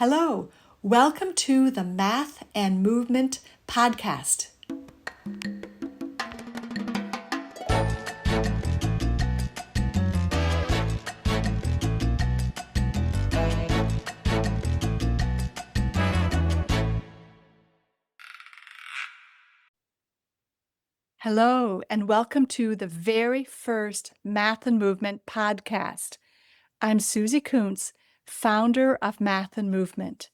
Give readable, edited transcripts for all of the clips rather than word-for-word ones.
Hello, welcome to the Math and Movement podcast. Hello, and welcome to the very first Math and Movement podcast. I'm Suzy Koontz, founder of Math and Movement.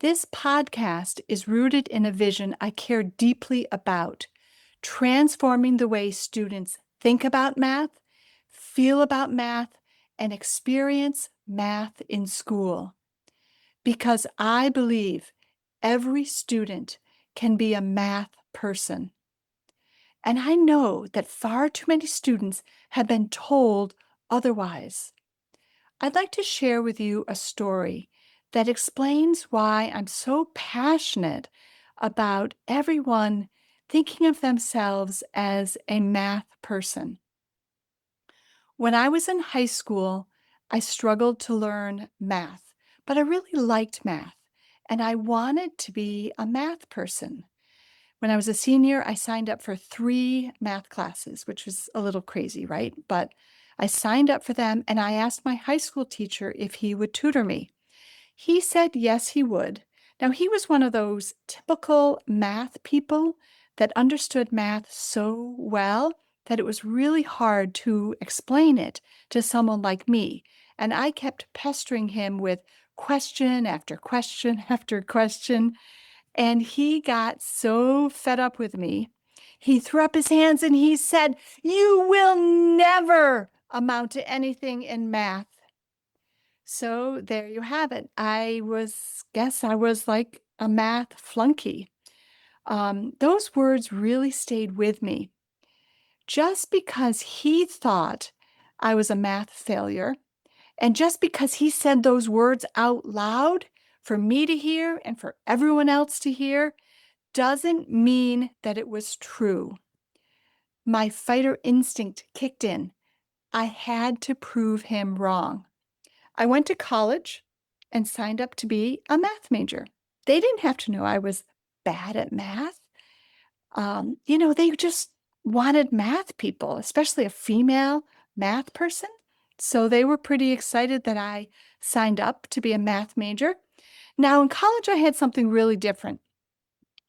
This podcast is rooted in a vision I care deeply about, transforming the way students think about math, feel about math, and experience math in school. Because I believe every student can be a math person. And I know that far too many students have been told otherwise. I'd like to share with you a story that explains why I'm so passionate about everyone thinking of themselves as a math person. When I was in high school, I struggled to learn math, but I really liked math, and I wanted to be a math person. When I was a senior, I signed up for 3 math classes, which was a little crazy, right? But I signed up for them and I asked my high school teacher if he would tutor me. He said yes, he would. Now, he was one of those typical math people that understood math so well that it was really hard to explain it to someone like me. And I kept pestering him with question after question after question. And he got so fed up with me. He threw up his hands and he said, "You will never amount to anything in math." So there you have it. I was like a math flunky. Those words really stayed with me. Just because he thought I was a math failure, and just because he said those words out loud for me to hear and for everyone else to hear, doesn't mean that it was true. My fighter instinct kicked in. I had to prove him wrong. I went to college and signed up to be a math major. They didn't have to know I was bad at math. They just wanted math people, especially a female math person. So they were pretty excited that I signed up to be a math major. Now, in college, I had something really different.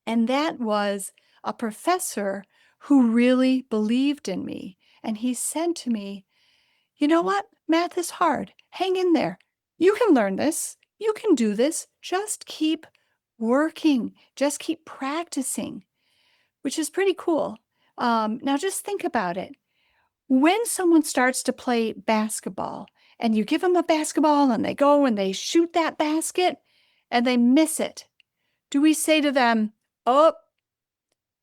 And that was a professor who really believed in me. And he said to me, "You know what? Math is hard. Hang in there. You can learn this. You can do this. Just keep working. Just keep practicing," which is pretty cool. Now, just think about it. When someone starts to play basketball and you give them a basketball and they go and they shoot that basket and they miss it, do we say to them, "Oh,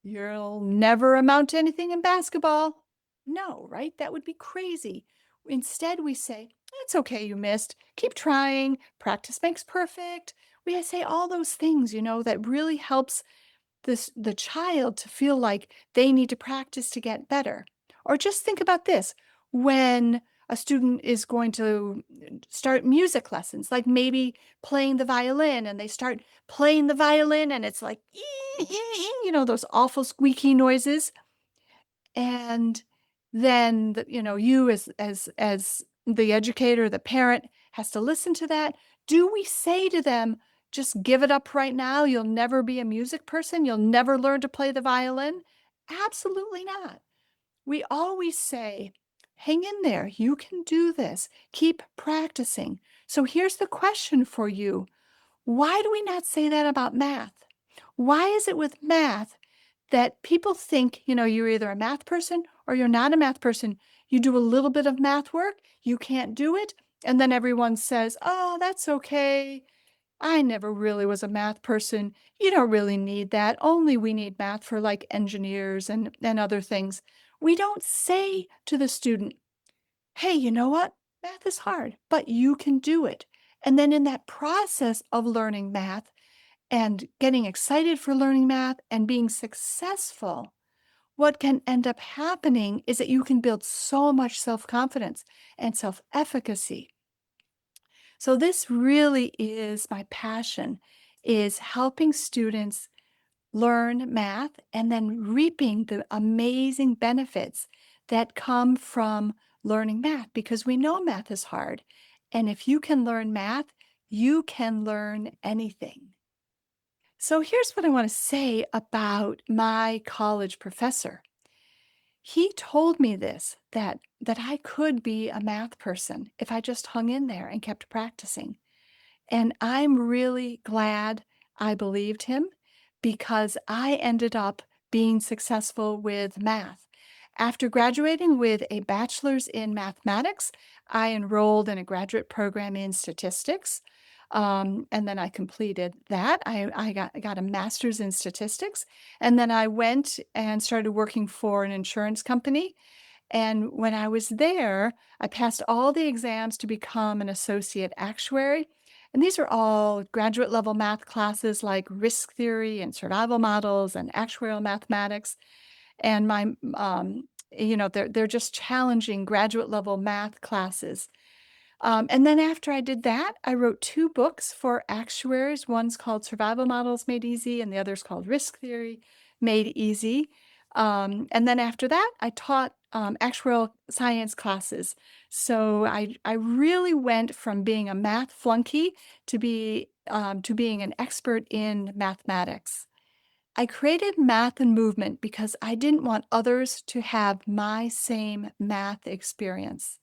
you'll never amount to anything in basketball"? No, right? That would be crazy. Instead, we say, "It's okay, you missed. Keep trying. Practice makes perfect." We say all those things, that really helps the child to feel like they need to practice to get better. Or just think about this. When a student is going to start music lessons, like maybe playing the violin, and they start playing the violin and it's like, those awful squeaky noises. And then, you as the educator, the parent has to listen to that. Do we say to them, "Just give it up right now. You'll never be a music person. You'll never learn to play the violin"? Absolutely not. We always say, "Hang in there. You can do this. Keep practicing." So here's the question for you. Why do we not say that about math? Why is it with math that people think, you're either a math person or you're not a math person? You do a little bit of math work, you can't do it, and then everyone says, "Oh, that's okay. I never really was a math person. You don't really need that. Only we need math for like engineers and other things." We don't say to the student, "Hey, you know what? Math is hard, but you can do it." And then in that process of learning math and getting excited for learning math and being successful, what can end up happening is that you can build so much self-confidence and self-efficacy. So this really is my passion, is helping students learn math and then reaping the amazing benefits that come from learning math because we know math is hard. And if you can learn math, you can learn anything. So here's what I want to say about my college professor. He told me this that I could be a math person if I just hung in there and kept practicing. And I'm really glad I believed him because I ended up being successful with math. After graduating with a bachelor's in mathematics, I enrolled in a graduate program in statistics. And then I completed that. I got a master's in statistics. And then I went and started working for an insurance company. And when I was there, I passed all the exams to become an associate actuary. And these are all graduate level math classes like risk theory and survival models and actuarial mathematics. And they're just challenging graduate level math classes. And then after I did that, I wrote two books for actuaries. One's called Survival Models Made Easy, and the other's called Risk Theory Made Easy. And then after that, I taught actuarial science classes. So I really went from being a math flunky to being an expert in mathematics. I created Math and Movement because I didn't want others to have my same math experience.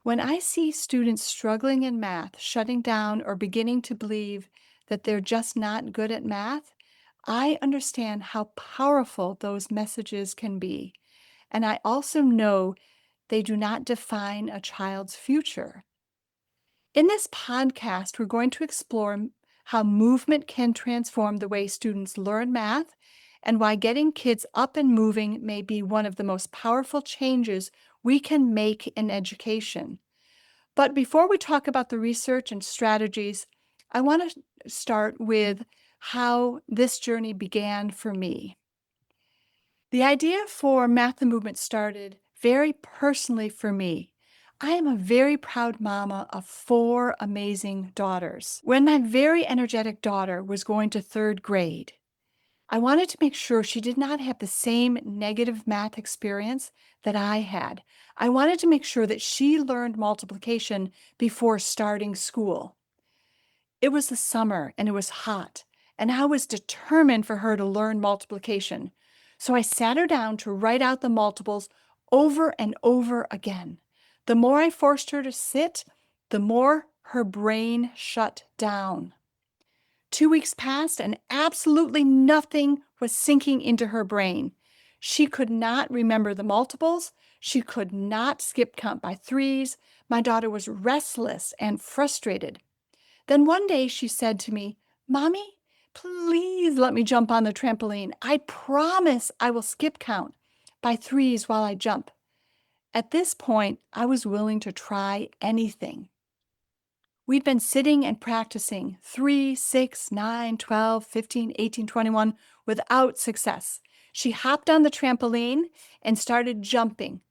When I see students struggling in math, shutting down, or beginning to believe that they're just not good at math, I understand how powerful those messages can be. And I also know they do not define a child's future. In this podcast, we're going to explore how movement can transform the way students learn math and why getting kids up and moving may be one of the most powerful changes we can make in education. But before we talk about the research and strategies, I want to start with how this journey began for me. The idea for Math and Movement started very personally for me. I am a very proud mama of four amazing daughters. When my very energetic daughter was going to third grade, I wanted to make sure she did not have the same negative math experience that I had. I wanted to make sure that she learned multiplication before starting school. It was the summer and it was hot, and I was determined for her to learn multiplication. So I sat her down to write out the multiples over and over again. The more I forced her to sit, the more her brain shut down. 2 weeks passed and absolutely nothing was sinking into her brain. She could not remember the multiples. She could not skip count by threes. My daughter was restless and frustrated. Then one day she said to me, "Mommy, please let me jump on the trampoline. I promise I will skip count by threes while I jump." At this point, I was willing to try anything. We'd been sitting and practicing 3, 6, 9, 12, 15, 18, 21 without success. She hopped on the trampoline and started jumping.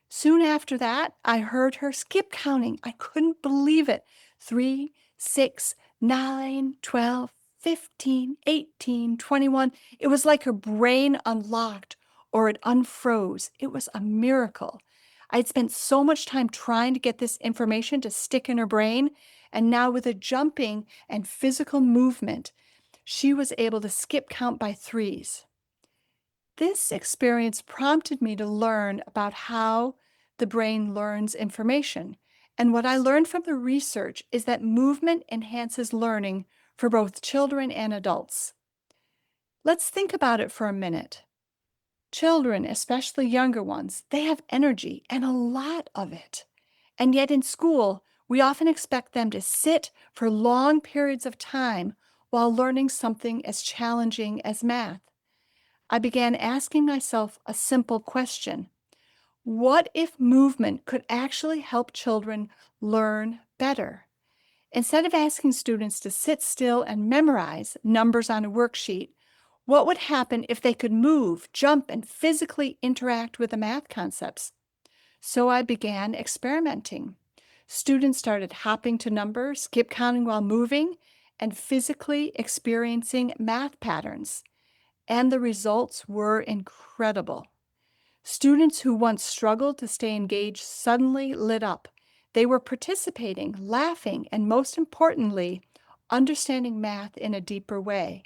Soon after that, I heard her skip counting. I couldn't believe it. 3, 6, 9, 12, 15, 18, 21. It was like her brain unlocked or it unfroze. It was a miracle. I'd spent so much time trying to get this information to stick in her brain, and now with a jumping and physical movement, she was able to skip count by threes. This experience prompted me to learn about how the brain learns information. And what I learned from the research is that movement enhances learning for both children and adults. Let's think about it for a minute. Children, especially younger ones, they have energy and a lot of it. And yet in school, we often expect them to sit for long periods of time while learning something as challenging as math. I began asking myself a simple question. What if movement could actually help children learn better? Instead of asking students to sit still and memorize numbers on a worksheet, what would happen if they could move, jump, and physically interact with the math concepts? So I began experimenting. Students started hopping to numbers, skip counting while moving, and physically experiencing math patterns. And the results were incredible. Students who once struggled to stay engaged suddenly lit up. They were participating, laughing, and most importantly, understanding math in a deeper way.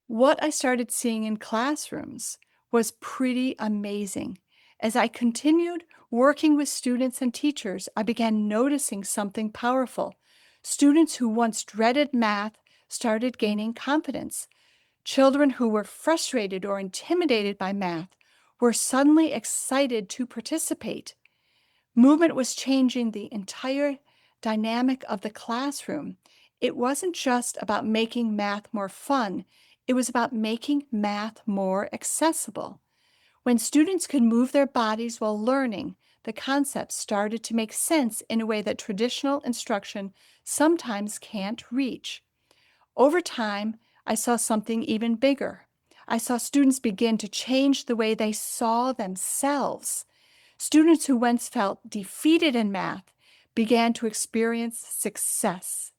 What I started seeing in classrooms was pretty amazing. As I continued working with students and teachers, I began noticing something powerful. Students who once dreaded math started gaining confidence. Children who were frustrated or intimidated by math were suddenly excited to participate. Movement was changing the entire dynamic of the classroom. It wasn't just about making math more fun, it was about making math more accessible. When students could move their bodies while learning, the concepts started to make sense in a way that traditional instruction sometimes can't reach. Over time, I saw something even bigger. I saw students begin to change the way they saw themselves. Students who once felt defeated in math began to experience success.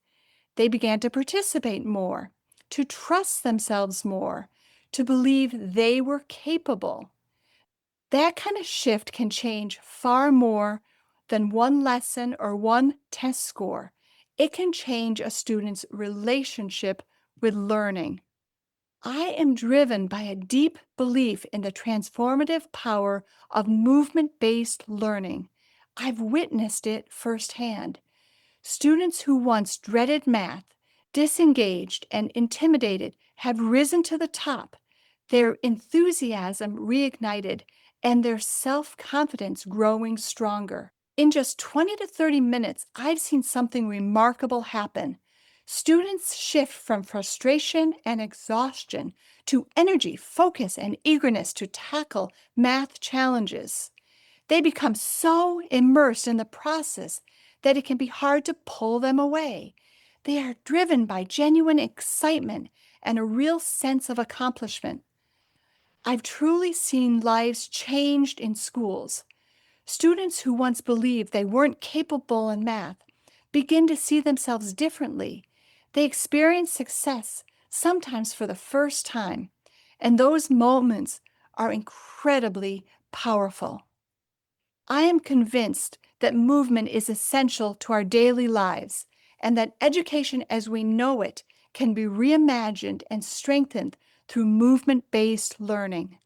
They began to participate more, to trust themselves more, to believe they were capable. That kind of shift can change far more than one lesson or one test score. It can change a student's relationship with learning. I am driven by a deep belief in the transformative power of movement-based learning. I've witnessed it firsthand. Students who once dreaded math, disengaged, and intimidated have risen to the top, their enthusiasm reignited, and their self-confidence growing stronger. In just 20 to 30 minutes, I've seen something remarkable happen. Students shift from frustration and exhaustion to energy, focus, and eagerness to tackle math challenges. They become so immersed in the process that it can be hard to pull them away. They are driven by genuine excitement and a real sense of accomplishment. I've truly seen lives changed in schools. Students who once believed they weren't capable in math begin to see themselves differently. They experience success, sometimes for the first time, and those moments are incredibly powerful. I am convinced that movement is essential to our daily lives and that education as we know it can be reimagined and strengthened through movement-based learning.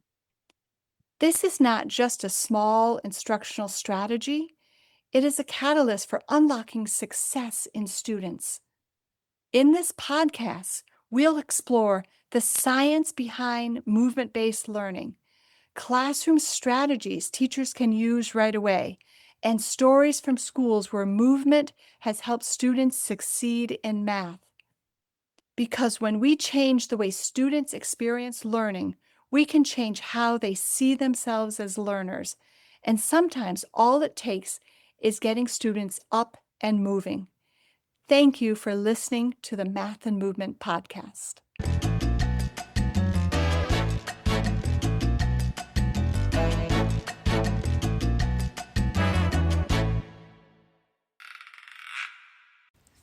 This is not just a small instructional strategy, it is a catalyst for unlocking success in students. In this podcast, we'll explore the science behind movement-based learning, classroom strategies teachers can use right away, and stories from schools where movement has helped students succeed in math. Because when we change the way students experience learning, we can change how they see themselves as learners. And sometimes all it takes is getting students up and moving. Thank you for listening to the Math and Movement podcast.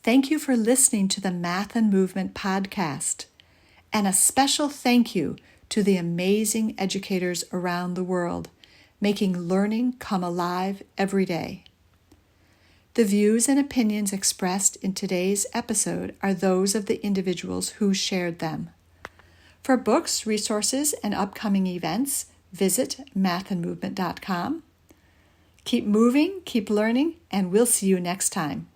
Thank you for listening to the Math and Movement podcast. And a special thank you to the amazing educators around the world, making learning come alive every day. The views and opinions expressed in today's episode are those of the individuals who shared them. For books, resources, and upcoming events, visit mathandmovement.com. Keep moving, keep learning, and we'll see you next time.